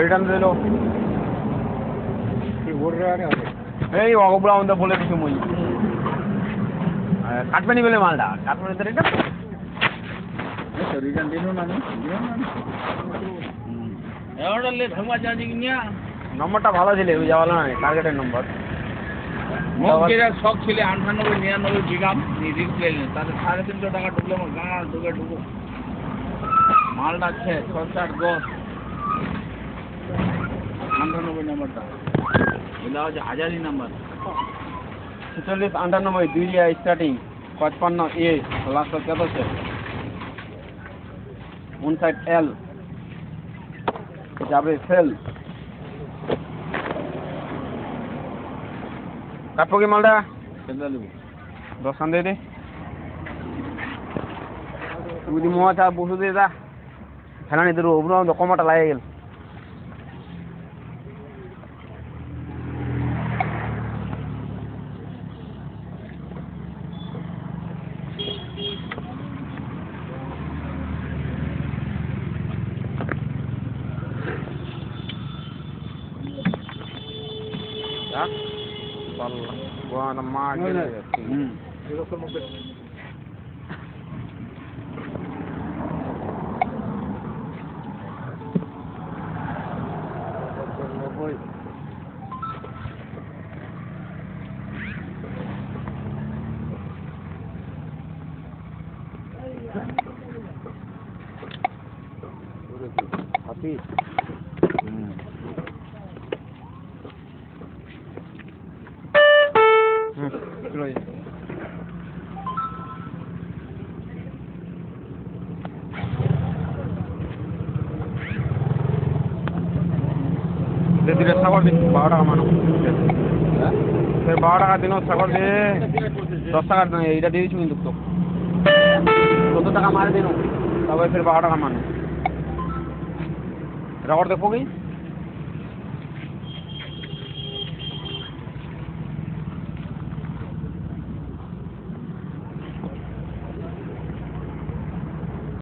Return দিল এই অগবরা আমাদের বলে দিচ্ছি মই কাটবেনি বলে মালটা কাটবেনি তো রিটার্ন দিল না নম্বরটা ভালো ছিল ওই যাওয়ালো না টার্গেটের নম্বর শখ ছিল 98-99 বিঘাম রিস্ক নিলেন তাদের 350 টাকা ঢুকলে আমার গাঁ ঢুকে মালটা আছে 6-8-10 98 নম্বরটা এটা হচ্ছে হাজারি নাম্বার 46-98 দুইয়া স্টার্টিং 55 এ লাস্ট কত আছে 59 এল যাবে সেল কাটবো কি মালটা 10 খান দিয়ে দে তুই যদি মোয়া চা বসু দিয়ে যা ফেলানি তোর ওপর কমাটা লাগে গেল Buona macchina. Happy. ধীরে সাগর দিন 12 টাকা মানো 12 টাকা দিন সাগর দিয়ে 10 টাকা এইটা দিয়েছি কিন্তু তো 14 টাকা মারে দিন তবে ফের 12 টাকা মানো রেকর্ড দেখো কি